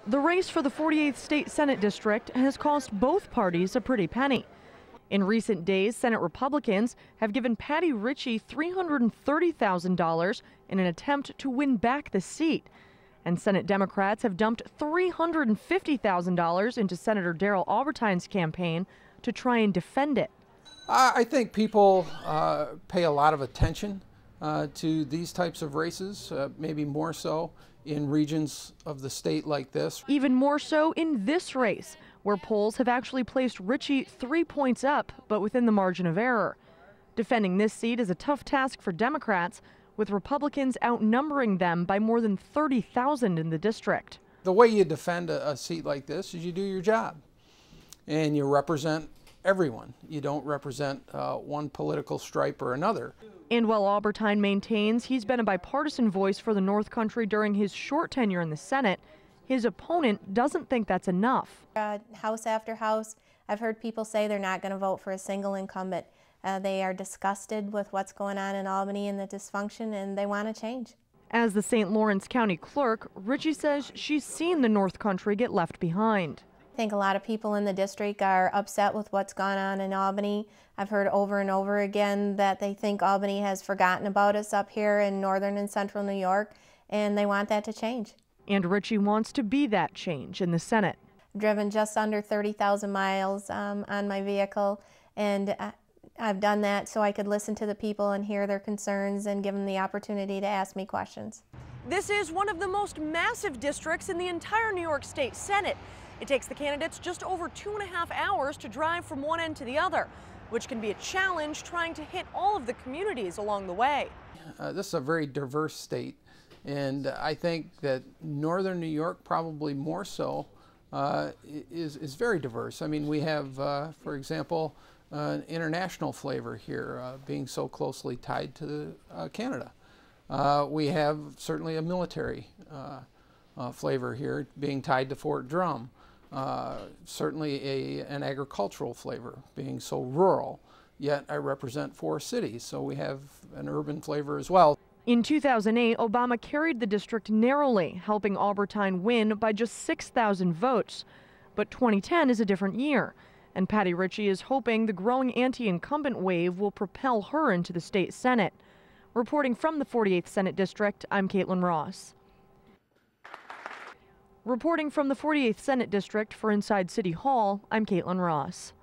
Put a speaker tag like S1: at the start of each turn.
S1: The race for the 48th State Senate District has cost both parties a pretty penny. In recent days, Senate Republicans have given Patty Ritchie $330,000 in an attempt to win back the seat. And Senate Democrats have dumped $350,000 into Senator Darrell Albertine's campaign to try and defend it.
S2: I think people pay a lot of attention to these types of races, maybe more so in regions of the state like this.
S1: Even more so in this race, where polls have actually placed Ritchie 3 points up, but within the margin of error. Defending this seat is a tough task for Democrats, with Republicans outnumbering them by more than 30,000 in the district.
S2: The way you defend a seat like this is you do your job, and you represent everyone. You don't represent one political stripe or another.
S1: And while Albertine maintains he's been a bipartisan voice for the North Country during his short tenure in the Senate, his opponent doesn't think that's enough.
S3: House after house, I've heard people say they're not going to vote for a single incumbent. They are disgusted with what's going on in Albany and the dysfunction, and they want to change.
S1: As the St. Lawrence County clerk, Ritchie says she's seen the North Country get left behind.
S3: I think a lot of people in the district are upset with what's gone on in Albany. I've heard over and over again that they think Albany has forgotten about us up here in northern and central New York, and they want that to change.
S1: And Ritchie wants to be that change in the Senate.
S3: I've driven just under 30,000 miles on my vehicle, and I've done that so I could listen to the people and hear their concerns and give them the opportunity to ask me questions.
S1: This is one of the most massive districts in the entire New York State Senate. It takes the candidates just over 2.5 hours to drive from one end to the other, which can be a challenge trying to hit all of the communities along the way.
S2: This is a very diverse state, and I think that northern New York, probably more so, is very diverse. I mean, we have, for example, an international flavor here, being so closely tied to Canada. We have certainly a military flavor here, being tied to Fort Drum. Certainly an agricultural flavor, being so rural, yet I represent 4 cities, so we have an urban flavor as well.
S1: In 2008, Obama carried the district narrowly, helping Albertine win by just 6,000 votes. But 2010 is a different year, and Patty Ritchie is hoping the growing anti-incumbent wave will propel her into the state Senate. Reporting from the 48th Senate District, I'm Caitlin Ross. Reporting from the 48th Senate District for Inside City Hall, I'm Caitlin Ross.